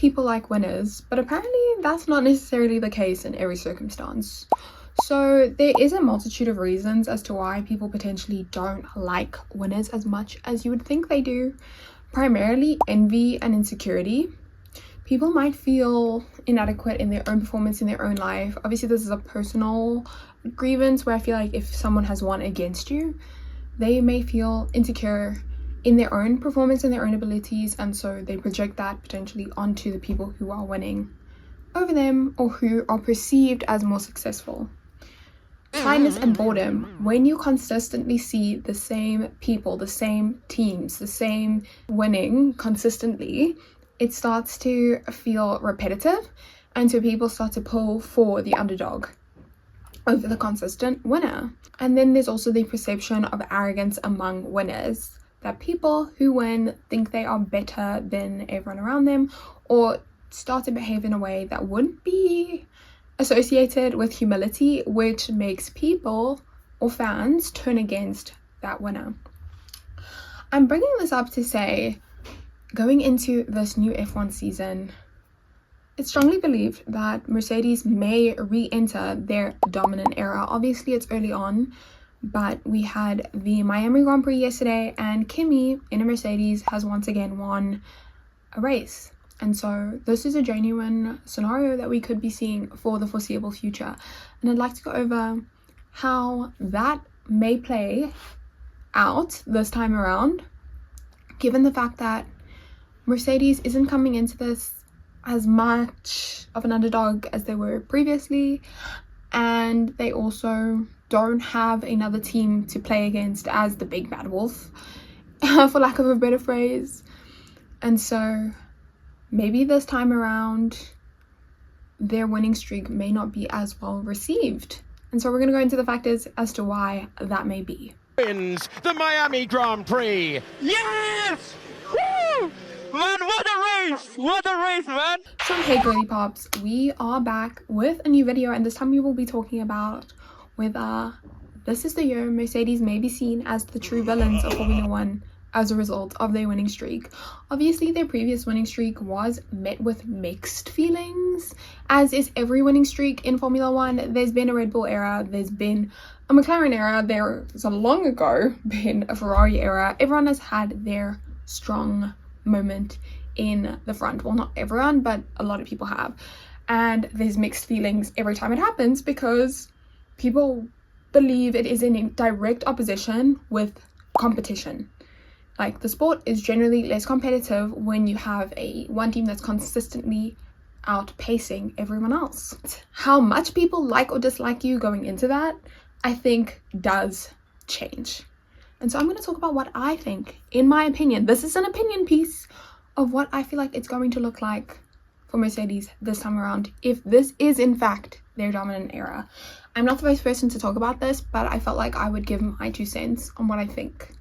people like winners, but apparently that's not necessarily the case in every circumstance. So there is a multitude of reasons as to why people potentially don't like winners as much as you would think they do. Primarily envy and insecurity. People might feel inadequate in their own performance in their own life. Obviously this is a personal grievance where I feel like if someone has won against you, they may feel insecure in their own performance and their own abilities, and so they project that potentially onto the people who are winning over them or who are perceived as more successful. Tiredness and boredom. When you consistently see the same people, the same teams, the same winning consistently, it starts to feel repetitive, and so people start to pull for the underdog over the consistent winner. And then there's also the perception of arrogance among winners, that people who win think they are better than everyone around them, or start to behave in a way that wouldn't be associated with humility, which makes people or fans turn against that winner. I'm bringing this up to say, going into this new F1 season, it's strongly believed that Mercedes may re-enter their dominant era. Obviously it's early on, but we had the Miami Grand Prix yesterday, and Kimi in a Mercedes has once again won a race. And so this is a genuine scenario that we could be seeing for the foreseeable future. And I'd like to go over how that may play out this time around, given the fact that Mercedes isn't coming into this as much of an underdog as they were previously, and they also don't have another team to play against as the big bad wolf, for lack of a better phrase. And so maybe this time around their winning streak may not be as well received. And so we're going to go into the factors as to why that may be. Wins the Miami Grand Prix. Yes! Woo! Man, what a race! What a race, man! So hey girly pops, we are back with a new video, and this time we will be talking about whether this is the year Mercedes may be seen as the true villains of Formula 1 as a result of their winning streak. Obviously their previous winning streak was met with mixed feelings, as is every winning streak in Formula 1. There's been a Red Bull era, there's been a McLaren era, there's a long ago been a Ferrari era. Everyone has had their strong moment in the front. Well, not everyone, but a lot of people have. And there's mixed feelings every time it happens because people believe it is in direct opposition with competition. Like, the sport is generally less competitive when you have one team that's consistently outpacing everyone else. How much people like or dislike you going into that, I think, does change. And so I'm going to talk about what I think, in my opinion. This is an opinion piece of what I feel like it's going to look like for Mercedes this time around, if this is in fact their dominant era. I'm not the first person to talk about this, but I felt like I would give my 2 cents on what I think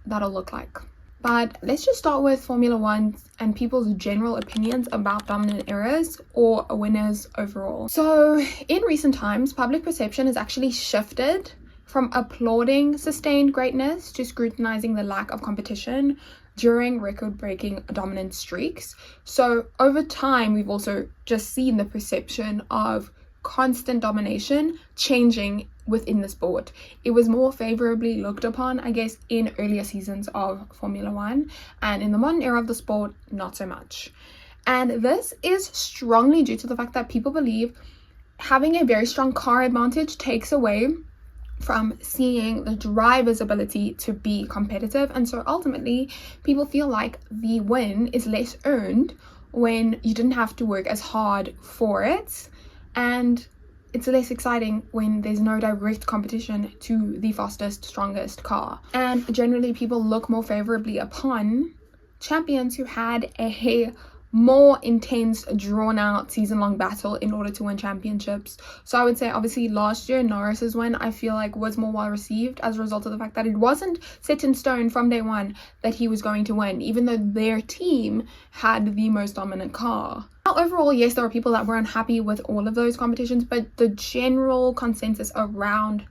that'll look like. But let's just start with Formula 1 and people's general opinions about dominant eras or winners overall. So in recent times, public perception has actually shifted from applauding sustained greatness to scrutinizing the lack of competition during record-breaking dominant streaks. So over time, we've also just seen the perception of constant domination changing within the sport. It was more favorably looked upon, I guess, in earlier seasons of Formula 1, and in the modern era of the sport, not so much. And this is strongly due to the fact that people believe having a very strong car advantage takes away from seeing the driver's ability to be competitive, and so ultimately people feel like the win is less earned when you didn't have to work as hard for it, and it's less exciting when there's no direct competition to the fastest, strongest car. And generally people look more favorably upon champions who had a more intense, drawn-out, season-long battle in order to win championships. So I would say, obviously, last year Norris's win, I feel like, was more well-received as a result of the fact that it wasn't set in stone from day one that he was going to win, even though their team had the most dominant car. Now, overall, yes, there were people that were unhappy with all of those competitions, but the general consensus around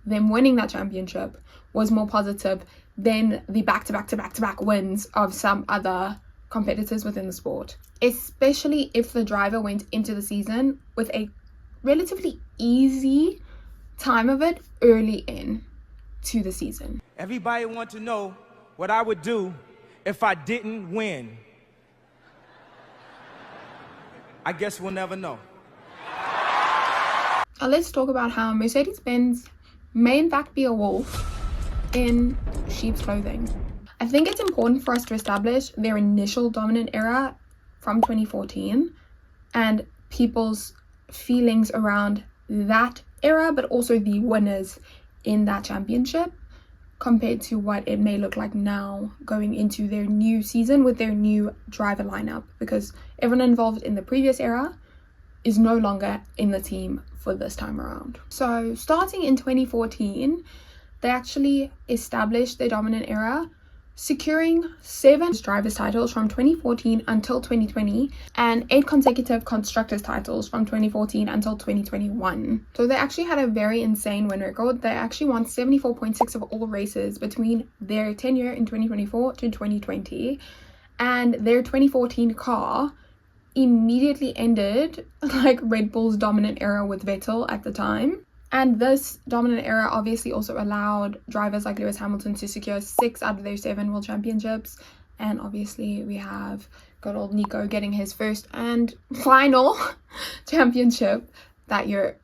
them winning that championship was more positive than the back-to-back wins of some other competitors within the sport, especially if the driver went into the season with a relatively easy time of it early in to the season. Everybody want to know what I would do if I didn't win. I guess we'll never know. Now let's talk about how Mercedes-Benz may in fact be a wolf in sheep's clothing. I think it's important for us to establish their initial dominant era from 2014 and people's feelings around that era, but also the winners in that championship compared to what it may look like now going into their new season with their new driver lineup, because everyone involved in the previous era is no longer in the team for this time around. So starting in 2014, they actually established their dominant era, securing 7 drivers titles from 2014 until 2020 and 8 consecutive constructors titles from 2014 until 2021. So they actually had a very insane win record. They actually won 74.6 of all races between their tenure in 2024 to 2020, and their 2014 car immediately ended like Red Bull's dominant era with Vettel at the time. And this dominant era obviously also allowed drivers like Lewis Hamilton to secure 6 out of their 7 world championships. And obviously we have good old Nico getting his first and final championship that year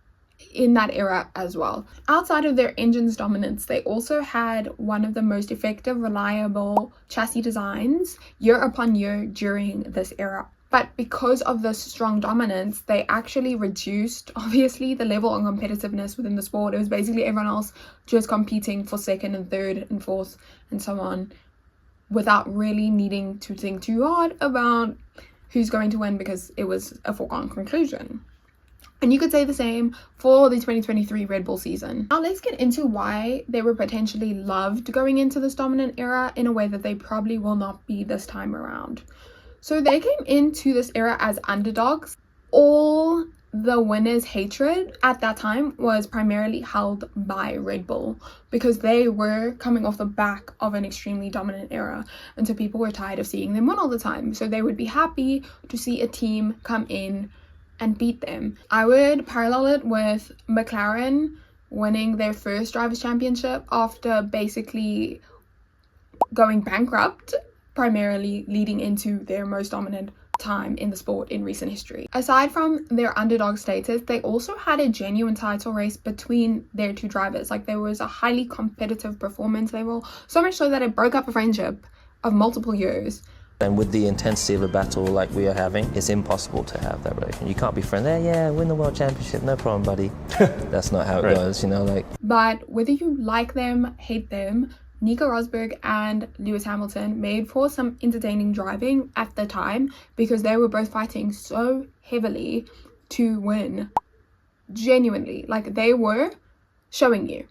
in that era as well. Outside of their engine's dominance, they also had one of the most effective, reliable chassis designs year upon year during this era. But because of this strong dominance, they actually reduced, obviously, the level of competitiveness within the sport. It was basically everyone else just competing for second and third and fourth and so on, without really needing to think too hard about who's going to win, because it was a foregone conclusion. And you could say the same for the 2023 Red Bull season. Now let's get into why they were potentially loved going into this dominant era in a way that they probably will not be this time around. So they came into this era as underdogs. All the winners' hatred at that time was primarily held by Red Bull, because they were coming off the back of an extremely dominant era, and so people were tired of seeing them win all the time. So they would be happy to see a team come in and beat them. I would parallel it with McLaren winning their first drivers' championship after basically going bankrupt, primarily leading into their most dominant time in the sport in recent history. Aside from their underdog status, they also had a genuine title race between their 2 drivers. Like, there was a highly competitive performance level, so much so that it broke up a friendship of multiple years. And with the intensity of a battle like we are having, it's impossible to have that relation. You can't be friends. Yeah, win the world championship, no problem, buddy. That's not how it goes, you know, like. But whether you like them, hate them, Nico Rosberg and Lewis Hamilton made for some entertaining driving at the time, because they were both fighting so heavily to win. Genuinely, like, they were showing you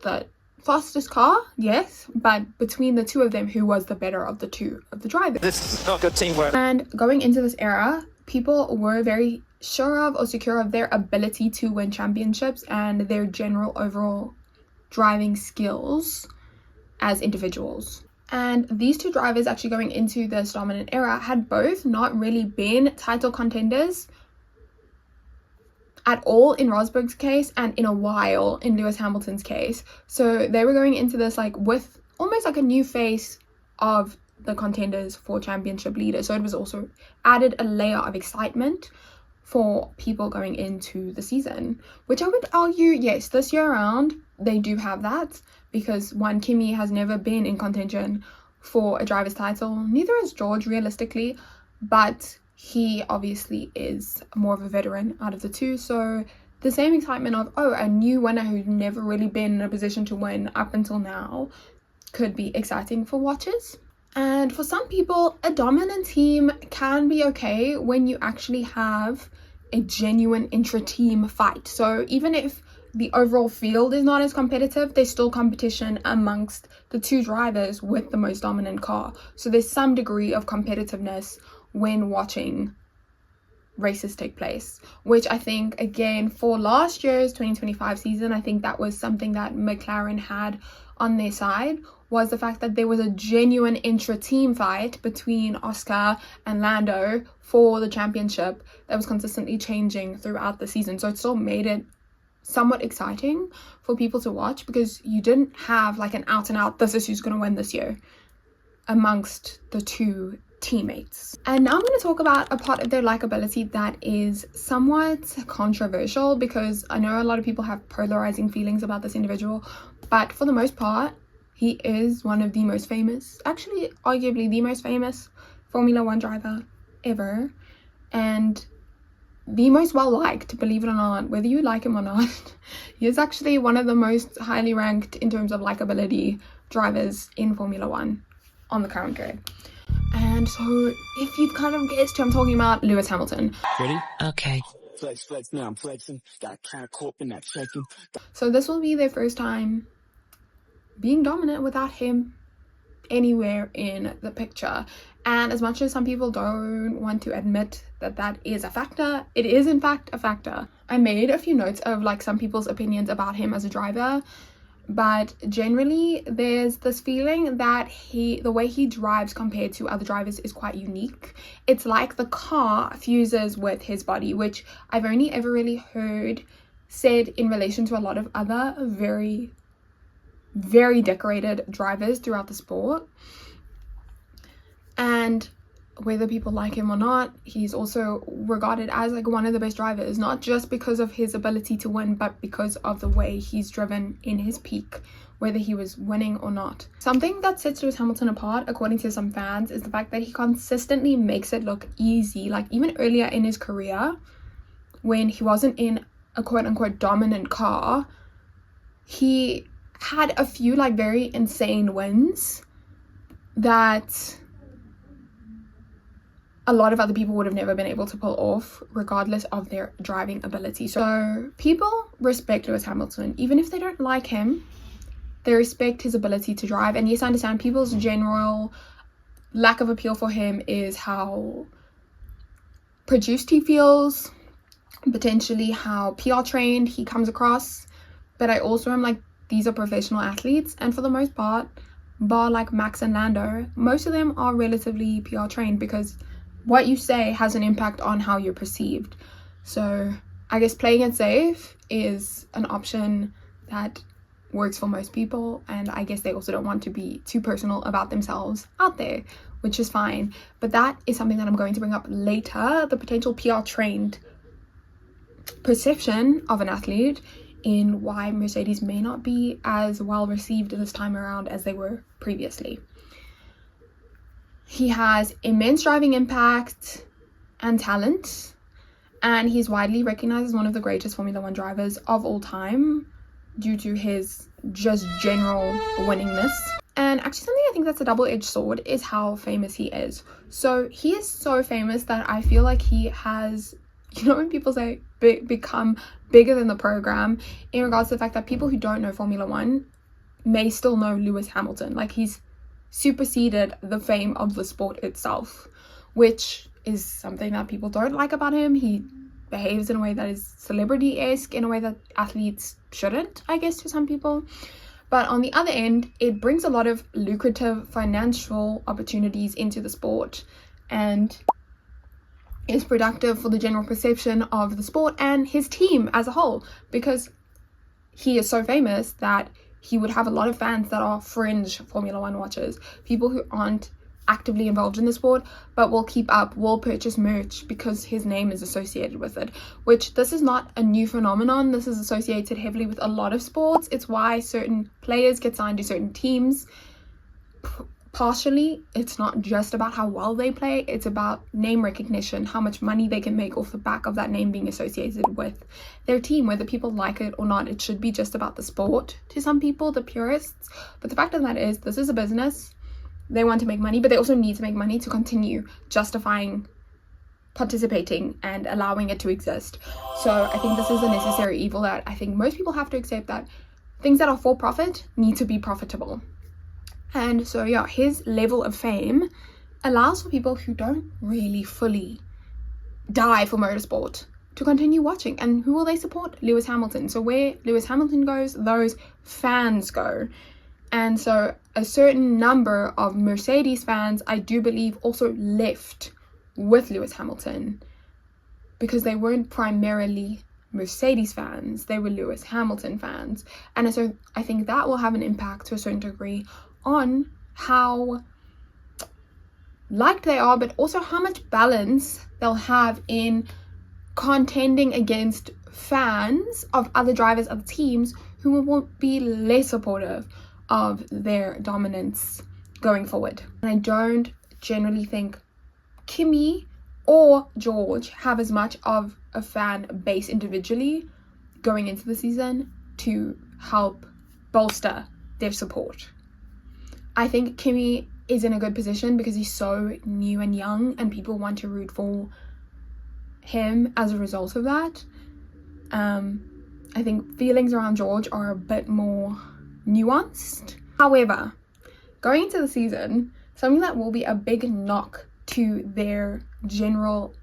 the fastest car, yes, but between the 2 of them, who was the better of the 2 of the drivers. This is not good teamwork. And going into this era, people were very sure of or secure of their ability to win championships and their general overall driving skills as individuals. And these 2 drivers actually going into this dominant era had both not really been title contenders at all in Rosberg's case, and in a while in Lewis Hamilton's case. So they were going into this like with almost like a new face of the contenders for championship leaders. So it was also added a layer of excitement for people going into the season, which I would argue, yes, this year around they do have that, because one, Kimi has never been in contention for a driver's title, neither has George realistically, but he obviously is more of a veteran out of the 2. So the same excitement of, oh, a new winner who's never really been in a position to win up until now could be exciting for watchers. And for some people, a dominant team can be okay when you actually have a genuine intra-team fight. So even if the overall field is not as competitive, there's still competition amongst the 2 drivers with the most dominant car. So there's some degree of competitiveness when watching races take place, which I think, again, for last year's 2025 season, I think that was something that McLaren had on their side, was the fact that there was a genuine intra-team fight between Oscar and Lando for the championship that was consistently changing throughout the season. So it still made it somewhat exciting for people to watch, because you didn't have like an out and out, this is who's going to win this year amongst the two teammates. And now I'm going to talk about a part of their likability that is somewhat controversial, because I know a lot of people have polarizing feelings about this individual, but for the most part, he is one of the most famous, actually arguably the most famous Formula One driver ever, and the most well liked, believe it or not, whether you like him or not. He is actually one of the most highly ranked in terms of likability drivers in Formula One on the current grid. And so if you've kind of guessed who I'm talking about, Lewis Hamilton. Ready? Okay. Flex, now I'm flexing. Got kind of caught in that checking. So this will be their first time being dominant without him anywhere in the picture. And as much as some people don't want to admit that that is a factor, it is in fact a factor. I made a few notes of like some people's opinions about him as a driver, but generally there's this feeling that the way he drives compared to other drivers is quite unique. It's like the car fuses with his body, which I've only ever really heard said in relation to a lot of other very, very decorated drivers throughout the sport. And whether people like him or not, he's also regarded as like one of the best drivers, not just because of his ability to win, but because of the way he's driven in his peak, whether he was winning or not. Something that sets Lewis Hamilton apart, according to some fans, is the fact that he consistently makes it look easy. Like even earlier in his career, when he wasn't in a quote-unquote dominant car, he had a few like very insane wins that a lot of other people would have never been able to pull off, regardless of their driving ability. So people respect Lewis Hamilton. Even if they don't like him, they respect his ability to drive. And yes, I understand people's general lack of appeal for him is how produced he feels, potentially how PR trained he comes across. But I also am like, these are professional athletes, and for the most part, bar like Max and Lando, most of them are relatively PR trained, because what you say has an impact on how you're perceived. So I guess playing it safe is an option that works for most people, and I guess they also don't want to be too personal about themselves out there, which is fine. But that is something that I'm going to bring up later, the potential PR trained perception of an athlete in why Mercedes may not be as well received this time around as they were previously. He has immense driving impact and talent, and he's widely recognized as one of the greatest Formula One drivers of all time due to his just general winningness. And actually something I think that's a double-edged sword is how famous he is. So he is so famous that I feel like he has, you know when people say become bigger than the program, in regards to the fact that people who don't know Formula One may still know Lewis Hamilton. Like he's superseded the fame of the sport itself, which is something that people don't like about him. He behaves in a way that is celebrity-esque, in a way that athletes shouldn't, I guess, to some people. But on the other end, it brings a lot of lucrative financial opportunities into the sport, and is productive for the general perception of the sport and his team as a whole, because he is so famous that he would have a lot of fans that are fringe Formula One watchers, people who aren't actively involved in the sport but will keep up, will purchase merch because his name is associated with it, which this is not a new phenomenon. This is associated heavily with a lot of sports. It's why certain players get signed to certain teams. Partially, it's not just about how well they play, it's about name recognition, how much money they can make off the back of that name being associated with their team, whether people like it or not. It should be just about the sport to some people, the purists. But the fact of that is, this is a business. They want to make money, but they also need to make money to continue justifying participating and allowing it to exist. So I think this is a necessary evil that I think most people have to accept, that things that are for profit need to be profitable. And so yeah, his level of fame allows for people who don't really fully die for motorsport to continue watching. And who will they support? Lewis Hamilton. So where Lewis Hamilton goes, those fans go. And so a certain number of Mercedes fans, I do believe, also left with Lewis Hamilton because they weren't primarily Mercedes fans, they were Lewis Hamilton fans. And so I think that will have an impact to a certain degree on how liked they are, but also how much balance they'll have in contending against fans of other drivers, other teams who will be less supportive of their dominance going forward. And I don't generally think Kimi or George have as much of a fan base individually going into the season to help bolster their support. I think Kimi is in a good position because he's so new and young and people want to root for him as a result of that. I think feelings around George are a bit more nuanced. However, going into the season, something that will be a big knock to their general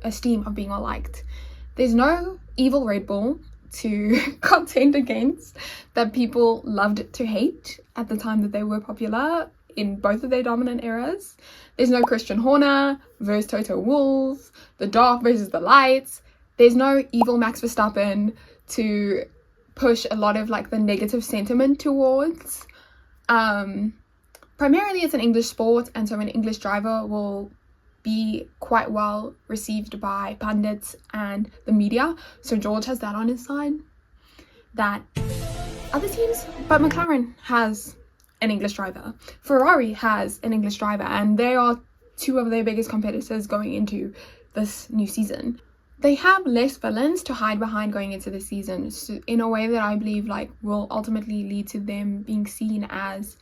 esteem of being well liked. There's no evil Red Bull to contend against that people loved to hate at the time that they were popular in both of their dominant eras. There's no Christian Horner versus Toto Wolff, the dark versus the lights. There's no evil Max Verstappen to push a lot of like the negative sentiment towards. Primarily it's an English sport, and so an English driver will be quite well received by pundits and the media. So George has that on his side that other teams, but McLaren has an English driver. Ferrari has an English driver, and they are two of their biggest competitors going into this new season. They have less villains to hide behind going into the season, so in a way that I believe like will ultimately lead to them being seen as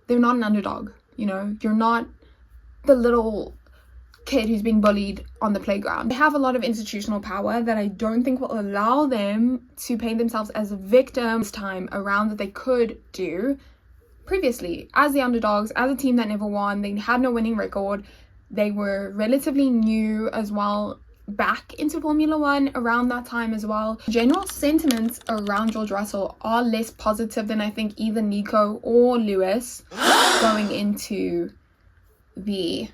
they're not an underdog. You know, you're not the little kid who's being bullied on the playground. They have a lot of institutional power that I don't think will allow them to paint themselves as victims this time around that they could do previously as the underdogs, as a team that never won. They had no winning record. They were relatively new as well back into Formula One around that time as well. General sentiments around George Russell are less positive than I think either Nico or Lewis going into the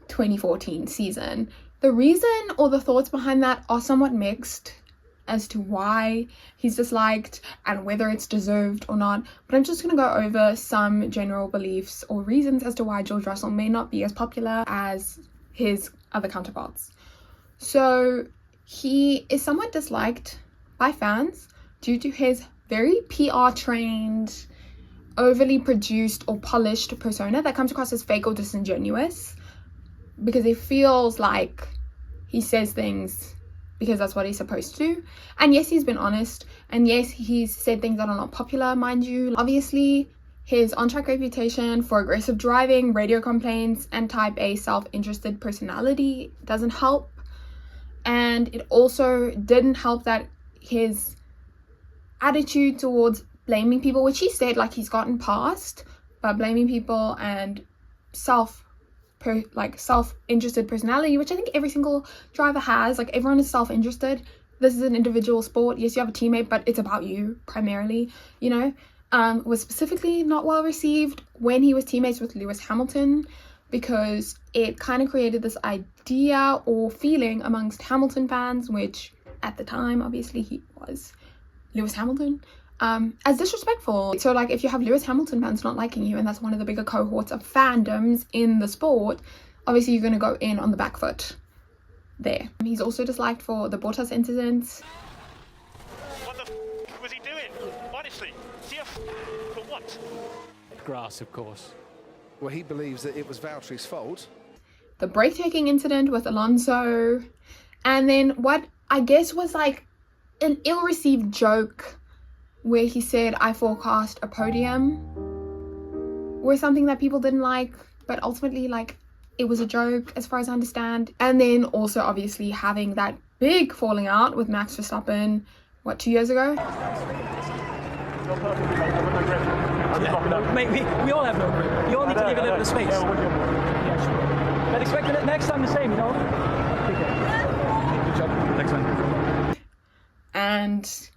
2014 season. The reason or the thoughts behind that are somewhat mixed as to why he's disliked and whether it's deserved or not, but I'm just going to go over some general beliefs or reasons as to why George Russell may not be as popular as his other counterparts. So he is somewhat disliked by fans due to his very PR trained, overly produced or polished persona that comes across as fake or disingenuous, because it feels like he says things because that's what he's supposed to do. And yes, he's been honest, and yes, he's said things that are not popular, mind you. Obviously, his on-track reputation for aggressive driving, radio complaints, and type A self-interested personality doesn't help. And it also didn't help that his attitude towards blaming people, which he said like he's gotten past, but blaming people and self-interested personality, which I think every single driver has. Like, everyone is self-interested. This is an individual sport. Yes, you have a teammate, but it's about you primarily, you know. Was specifically not well received when he was teammates with Lewis Hamilton, because it kind of created this idea or feeling amongst Hamilton fans, which at the time obviously he was Lewis Hamilton, as disrespectful. So like, if you have Lewis Hamilton fans not liking you, and that's one of the bigger cohorts of fandoms in the sport, obviously you're going to go in on the back foot there. He's also disliked for the Bottas incidents. What the f was he doing? Honestly, for what? Grass, of course. Well, he believes that it was Valtteri's fault. The brake-taking incident with Alonso, and then what I guess was like an ill-received joke where he said, "I forecast a podium," or something that people didn't like, but ultimately like it was a joke as far as I understand. And then also obviously having that big falling out with Max Verstappen, what, 2 years ago? Yeah. Mate, we all have no grip. You all need to give a little bit of space. Yeah, sure. But expect a Next time the same, you know? Good job. Next time. And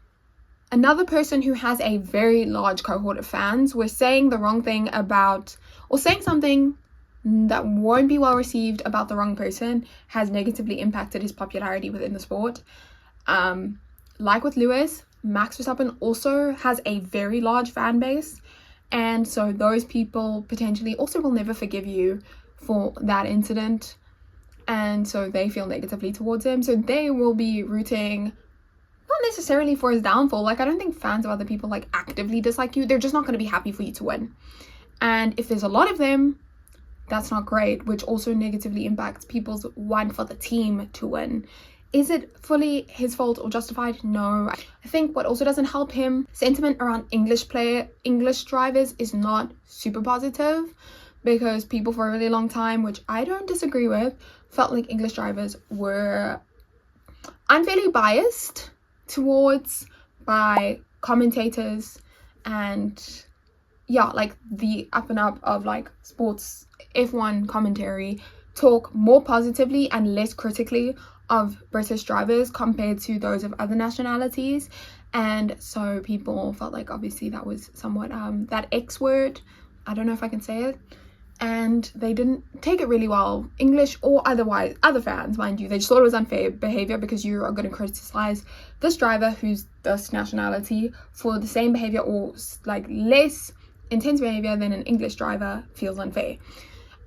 another person who has a very large cohort of fans was saying the wrong thing about, or saying something that won't be well received about the wrong person, has negatively impacted his popularity within the sport. Like with Lewis, Max Verstappen also has a very large fan base, and so those people potentially also will never forgive you for that incident, and so they feel negatively towards him, so they will be rooting not necessarily for his downfall. Like, I don't think fans of other people like actively dislike you. They're just not going to be happy for you to win, and if there's a lot of them, that's not great, which also negatively impacts people's want for the team to win. Is it fully his fault or justified? No. I think what also doesn't help him, sentiment around English drivers is not super positive, because people for a really long time, which I don't disagree with, felt like English drivers were unfairly biased towards by commentators, and yeah, like the up and up of like sports F1 commentary talk more positively and less critically of British drivers compared to those of other nationalities, and so people felt like obviously that was somewhat that X word, I don't know if I can say it, and they didn't take it really well, English or otherwise, other fans, mind you. They just thought it was unfair behavior because you are going to criticize this driver who's this nationality for the same behavior or like less intense behavior than an English driver feels unfair.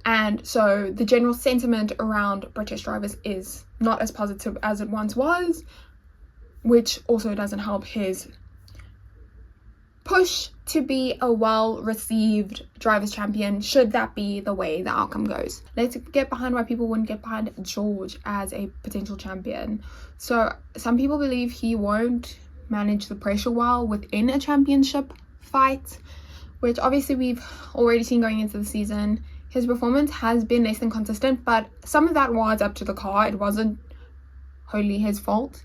And so the general sentiment around British drivers is not as positive as it once was, which also doesn't help his push to be a well-received drivers' champion, should that be the way the outcome goes. Let's get behind why people wouldn't get behind George as a potential champion. So some people believe he won't manage the pressure well within a championship fight, which obviously we've already seen going into the season. His performance has been less than consistent, but some of that was up to the car. It wasn't wholly his fault,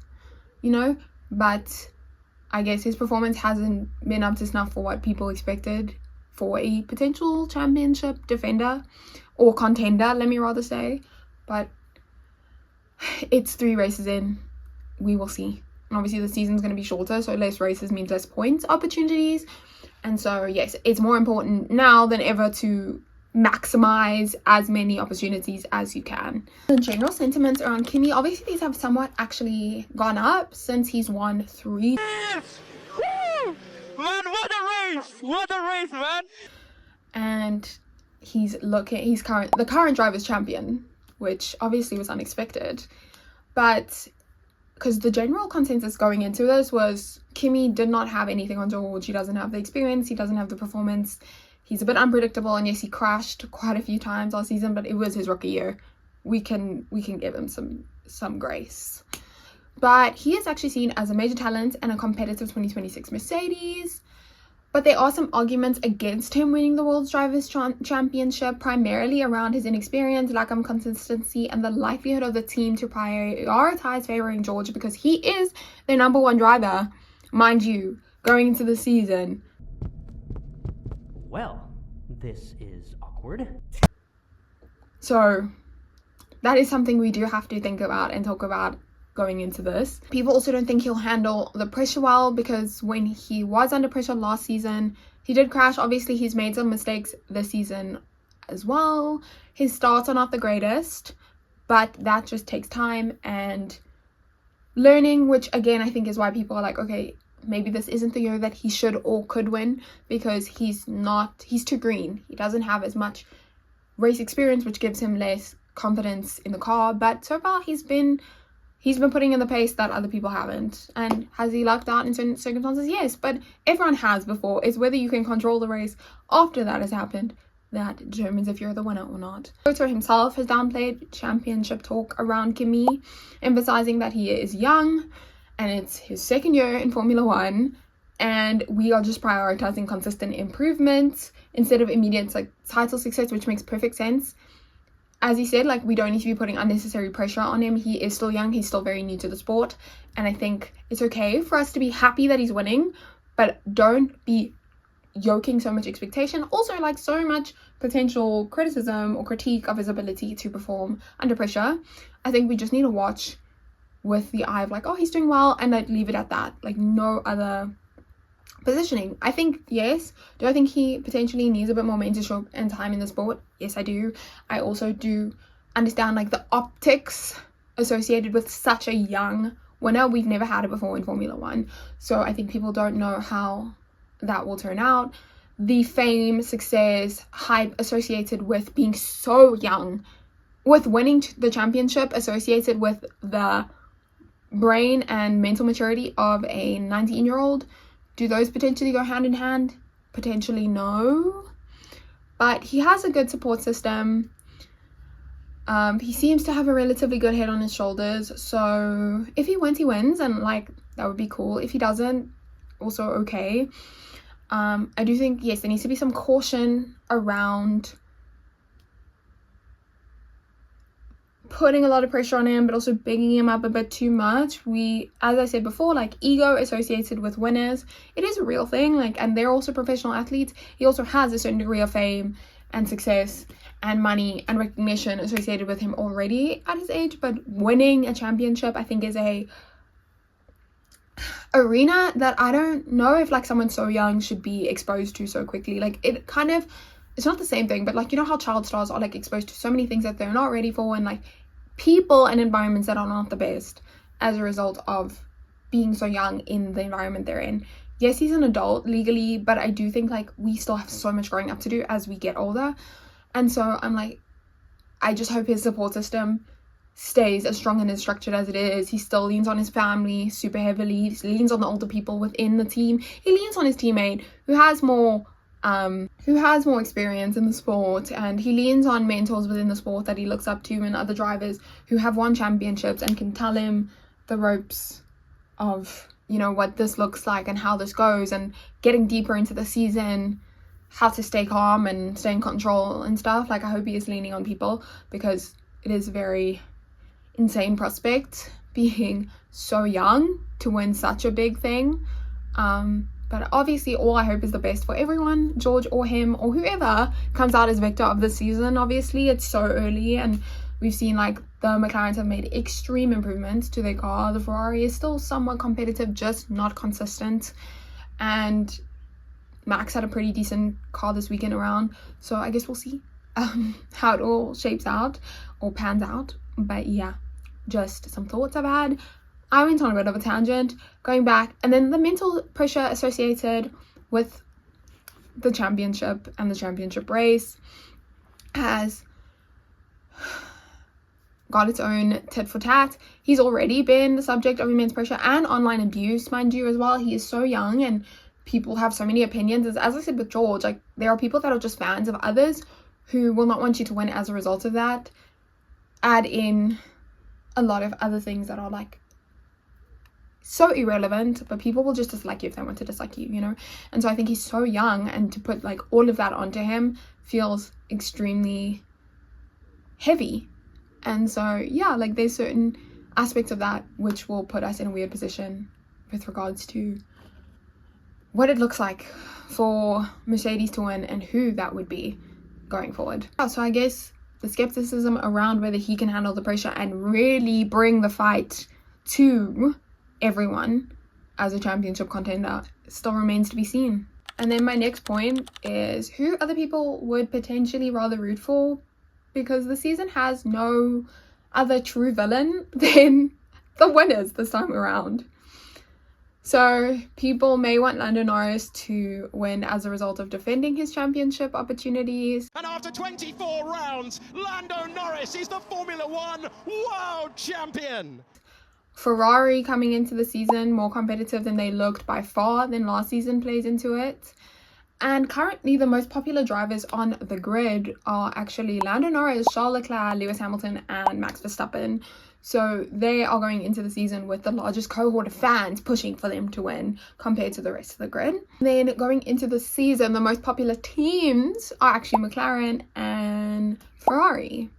you know, but I guess his performance hasn't been up to snuff for what people expected for a potential championship defender or contender, let me rather say. But it's 3 races in, we will see. And obviously the season's going to be shorter, so less races means less points opportunities, and so yes, it's more important now than ever to maximize as many opportunities as you can. The general sentiments around Kimi, obviously these have somewhat actually gone up since he's won 3. Yes! Woo! Man, what a race! What a race, man! And he's the current drivers' champion, which obviously was unexpected. But because the general consensus going into this was Kimi did not have anything on George. He doesn't have the experience, he doesn't have the performance. He's a bit unpredictable, and yes, he crashed quite a few times last season, but it was his rookie year. We can give him some grace. But he is actually seen as a major talent and a competitive 2026 Mercedes. But there are some arguments against him winning the World's Drivers' Championship, primarily around his inexperience, lack of consistency, and the likelihood of the team to prioritize favoring George because he is their #1 driver, mind you, going into the season. Well, this is awkward. So that is something we do have to think about and talk about going into this. People also don't think he'll handle the pressure well, because when he was under pressure last season, he did crash. Obviously, he's made some mistakes this season as well. His starts are not the greatest, but that just takes time and learning, which again, I think is why people are like, okay, maybe this isn't the year that he should or could win, because he's too green. He doesn't have as much race experience, which gives him less confidence in the car. But so far he's been putting in the pace that other people haven't. And has he lucked out in certain circumstances? Yes, but everyone has before. It's whether you can control the race after that has happened that determines if you're the winner or not. Toto himself has downplayed championship talk around Kimi, emphasizing that he is young and it's his 2nd year in Formula 1, and we are just prioritizing consistent improvements instead of immediate title success, which makes perfect sense. As he said, we don't need to be putting unnecessary pressure on him. He is still young, he's still very new to the sport, and I think it's okay for us to be happy that he's winning, but don't be yoking so much expectation. Also, so much potential criticism or critique of his ability to perform under pressure. I think we just need to watch with the eye of like, oh, he's doing well, and like leave it at that, like no other positioning. I think, yes. Do I think he potentially needs a bit more mentorship and time in the sport? Yes, I do. I also do understand like the optics associated with such a young winner. We've never had it before in Formula One, so I think people don't know how that will turn out. The fame, success, hype associated with being so young, with winning the championship, associated with the brain and mental maturity of a 19-year-old, do those potentially go hand in hand? Potentially no, but he has a good support system. He seems to have a relatively good head on his shoulders, so if he wins, he wins, and like that would be cool. If he doesn't, also okay. I do think, yes, there needs to be some caution around putting a lot of pressure on him, but also bigging him up a bit too much. As I said before, like ego associated with winners, it is a real thing, like, and they're also professional athletes. He also has a certain degree of fame and success and money and recognition associated with him already at his age, but winning a championship, I think, is a arena that I don't know if like someone so young should be exposed to so quickly. Like it kind of, it's not the same thing, but like, you know how child stars are like exposed to so many things that they're not ready for, and like people and environments that are not the best as a result of being so young in the environment they're in. Yes, he's an adult legally, but I do think like we still have so much growing up to do as we get older. And so I'm like, I just hope his support system stays as strong and as structured as it is. He still leans on his family super heavily. He leans on the older people within the team. He leans on his teammate who has more experience in the sport, and he leans on mentors within the sport that he looks up to, and other drivers who have won championships and can tell him the ropes of, you know, what this looks like and how this goes, and getting deeper into the season, how to stay calm and stay in control and stuff. Like I hope he is leaning on people, because it is a very insane prospect being so young to win such a big thing. But obviously all I hope is the best for everyone, George or him or whoever comes out as victor of the season. Obviously it's so early, and we've seen like the McLarens have made extreme improvements to their car. The Ferrari is still somewhat competitive, just not consistent, and Max had a pretty decent car this weekend around, so I guess we'll see how it all shapes out or pans out. But yeah, just some thoughts I've had. I went on a bit of a tangent going back, and then the mental pressure associated with the championship and the championship race has got its own tit for tat. He's already been the subject of immense pressure and online abuse, mind you, as well. He is so young and people have so many opinions. As I said with George, like there are people that are just fans of others who will not want you to win as a result of that. Add in a lot of other things that are like so irrelevant, but people will just dislike you if they want to dislike you, you know. And so I think he's so young, and to put like all of that onto him feels extremely heavy. And so yeah, like there's certain aspects of that which will put us in a weird position with regards to what it looks like for Mercedes to win and who that would be going forward. So I guess the skepticism around whether he can handle the pressure and really bring the fight to everyone as a championship contender still remains to be seen. And then my next point is who other people would potentially rather root for, because the season has no other true villain than the winners this time around. So people may want Lando Norris to win as a result of defending his championship opportunities. And after 24 rounds, Lando Norris is the Formula One World Champion. Ferrari coming into the season more competitive than they looked by far than last season plays into it. And currently the most popular drivers on the grid are actually Lando Norris, Charles Leclerc, Lewis Hamilton and Max Verstappen. So they are going into the season with the largest cohort of fans pushing for them to win compared to the rest of the grid. Then going into the season, the most popular teams are actually McLaren and Ferrari.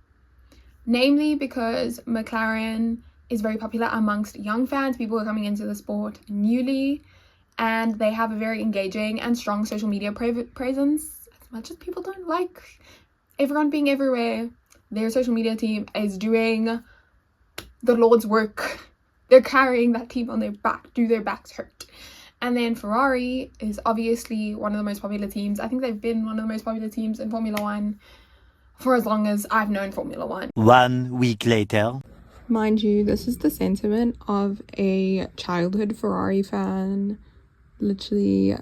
Namely because McLaren is very popular amongst young fans, people who are coming into the sport newly, and they have a very engaging and strong social media presence. much as people don't like everyone being everywhere, their social media team is doing the Lord's work. They're carrying that team on their back. Do their backs hurt? And then Ferrari is obviously one of the most popular teams. I think they've been one of the most popular teams in Formula One for as long as I've known Formula One. 1 week later. Mind you, this is the sentiment of a childhood Ferrari fan. Literally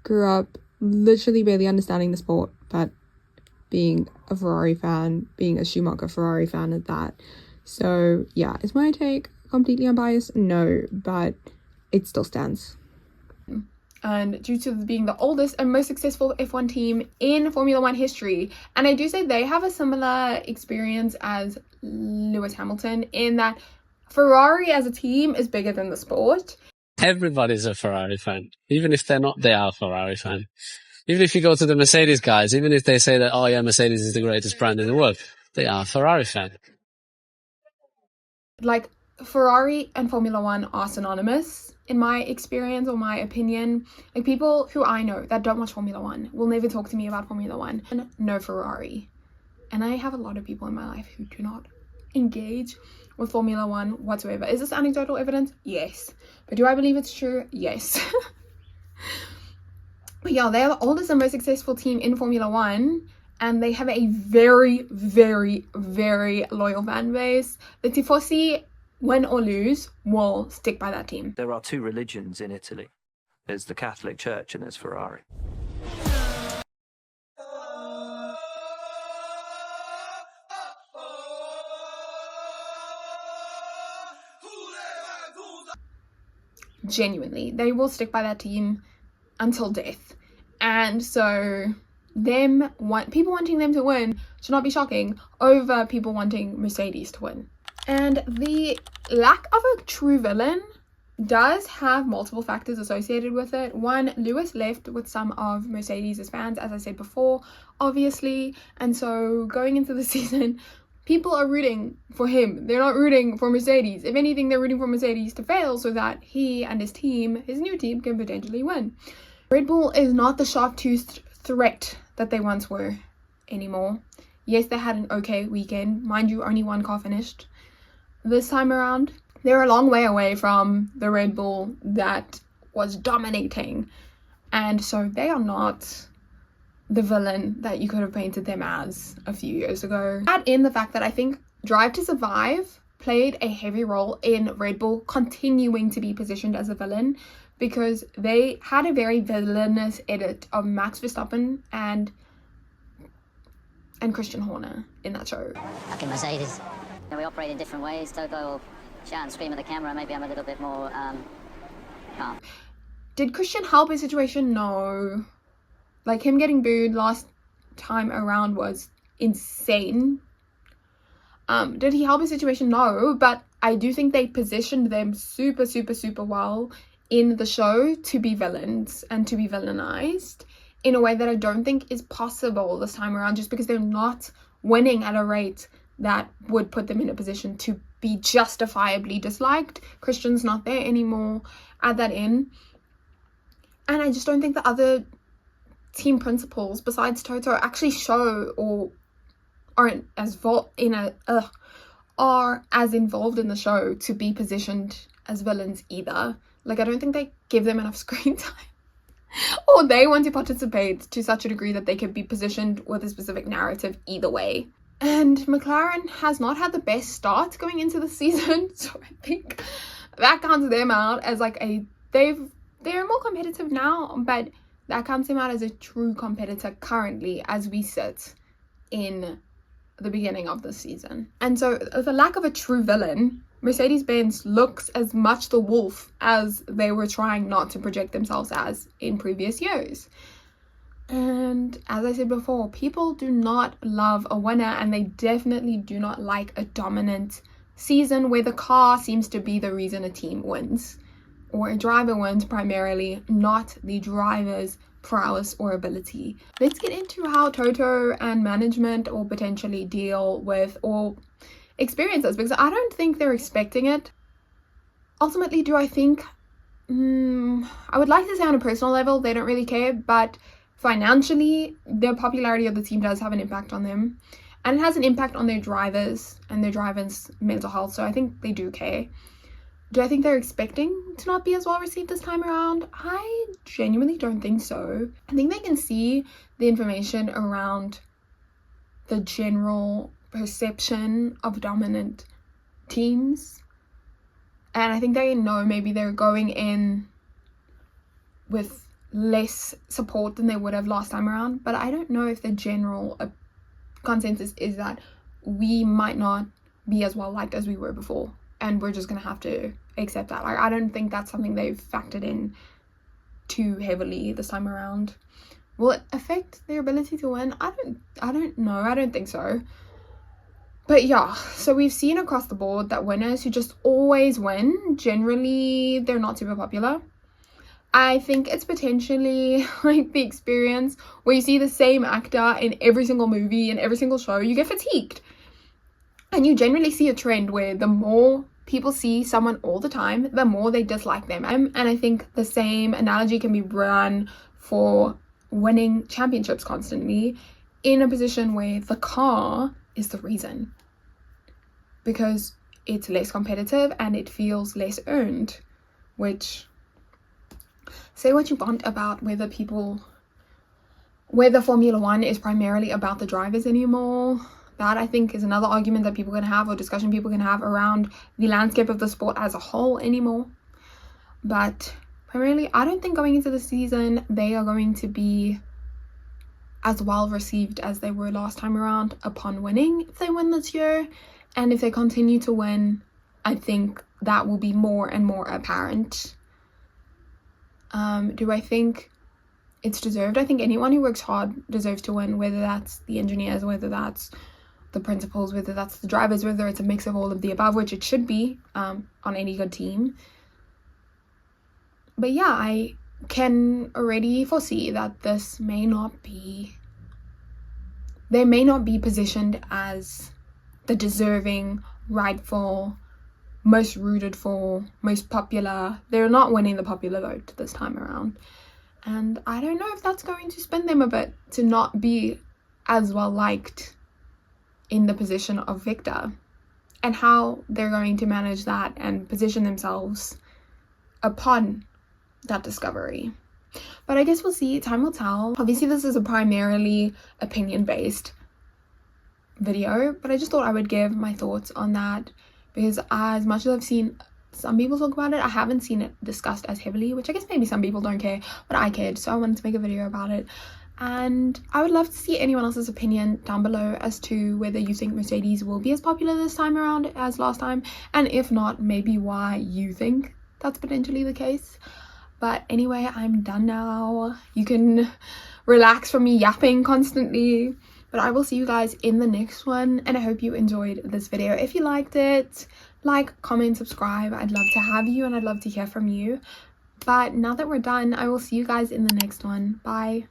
grew up literally barely understanding the sport, but being a Ferrari fan, being a Schumacher Ferrari fan at that. So yeah, is my take completely unbiased? No, but it still stands. And due to being the oldest and most successful F1 team in Formula One history, and I do say they have a similar experience as Lewis Hamilton in that Ferrari as a team is bigger than the sport. Everybody's a Ferrari fan. Even if they're not, they are a Ferrari fan. Even if you go to the Mercedes guys, even if they say that, oh yeah, Mercedes is the greatest brand in the world, they are a Ferrari fan. Like, Ferrari and Formula One are synonymous in my experience or my opinion. Like, people who I know that don't watch Formula One will never talk to me about Formula One and no Ferrari. And I have a lot of people in my life who do not engage with Formula One whatsoever. Is this anecdotal evidence? Yes. But do I believe it's true? Yes. But yeah, they are the oldest and most successful team in Formula One, and they have a very, very, very loyal fan base. The Tifosi, win or lose, will stick by that team. There are two religions in Italy. There's the Catholic Church and there's Ferrari. Genuinely, they will stick by that team until death. And so people wanting them to win should not be shocking over people wanting Mercedes to win. And the lack of a true villain does have multiple factors associated with it. One, Lewis left with some of Mercedes' fans, as I said before, obviously. And so going into the season, people are rooting for him. They're not rooting for Mercedes. If anything, they're rooting for Mercedes to fail so that he and his team, his new team, can potentially win. Red Bull is not the sharp-toothed threat that they once were anymore. Yes, they had an okay weekend. Mind you, only one car finished. This time around, they're a long way away from the Red Bull that was dominating. And so they are not the villain that you could have painted them as a few years ago. Add in the fact that I think Drive to Survive played a heavy role in Red Bull continuing to be positioned as a villain, because they had a very villainous edit of Max Verstappen and Christian Horner in that show. Fucking Mercedes. We operate in different ways. Toto will shout and scream at the camera. Maybe I'm a little bit more calm. Did Christian help his situation? No. Like, him getting booed last time around was insane. Did he help his situation? No. But I do think they positioned them super, super, super well in the show to be villains and to be villainized in a way that I don't think is possible this time around, just because they're not winning at a rate that would put them in a position to be justifiably disliked. Christian's not there anymore. Add that in. And I just don't think the other team principals besides Toto actually show or aren't as are as involved in the show to be positioned as villains either. Like, I don't think they give them enough screen time or they want to participate to such a degree that they could be positioned with a specific narrative either way. And McLaren has not had the best start going into the season, so I think that counts them out as like they're more competitive now, but that counts them out as a true competitor currently as we sit in the beginning of the season. And so the lack of a true villain, Mercedes-Benz looks as much the wolf as they were trying not to project themselves as in previous years. And as I said before, people do not love a winner, and they definitely do not like a dominant season where the car seems to be the reason a team wins, or a driver wins primarily, not the driver's prowess or ability. Let's get into how Toto and management or potentially deal with or experience this, because I don't think they're expecting it. Ultimately, do I think I would like to say on a personal level they don't really care, but financially, the popularity of the team does have an impact on them, and it has an impact on their drivers and their drivers' mental health. So I think they do care. Do I think they're expecting to not be as well received this time around? I genuinely don't think so. I think they can see the information around the general perception of dominant teams, and I think they know maybe they're going in with less support than they would have last time around. But I don't know if the general consensus is that we might not be as well liked as we were before, and we're just gonna have to accept that. Like, I don't think that's something they've factored in too heavily this time around. Will it affect their ability to win? I don't know. I don't think so. But yeah, so we've seen across the board that winners who just always win, generally they're not super popular. I think it's potentially like the experience where you see the same actor in every single movie and every single show. You get fatigued. And you generally see a trend where the more people see someone all the time, the more they dislike them. And I think the same analogy can be run for winning championships constantly in a position where the car is the reason, because it's less competitive and it feels less earned. Which, say what you want about whether Formula One is primarily about the drivers anymore, that I think is another argument that people can have, or discussion people can have around the landscape of the sport as a whole anymore. But primarily, I don't think going into the season they are going to be as well received as they were last time around upon winning, if they win this year. And if they continue to win, I think that will be more and more apparent. Do I think it's deserved? I think anyone who works hard deserves to win, whether that's the engineers, whether that's the principals, whether that's the drivers, whether it's a mix of all of the above, which it should be on any good team. But yeah, I can already foresee that they may not be positioned as the deserving, rightful, most rooted for, most popular. They're not winning the popular vote this time around. And I don't know if that's going to spin them a bit to not be as well liked in the position of victor, and how they're going to manage that and position themselves upon that discovery. But I guess we'll see. Time will tell. Obviously, this is a primarily opinion-based video, but I just thought I would give my thoughts on that, because as much as I've seen some people talk about it, I haven't seen it discussed as heavily, which I guess maybe some people don't care, but I cared, so I wanted to make a video about it. And I would love to see anyone else's opinion down below as to whether you think Mercedes will be as popular this time around as last time, and if not, maybe why you think that's potentially the case. But anyway, I'm done now. You can relax from me yapping constantly, but I will see you guys in the next one, and I hope you enjoyed this video. If you liked it, like, comment, subscribe. I'd love to have you and I'd love to hear from you. But now that we're done, I will see you guys in the next one. Bye.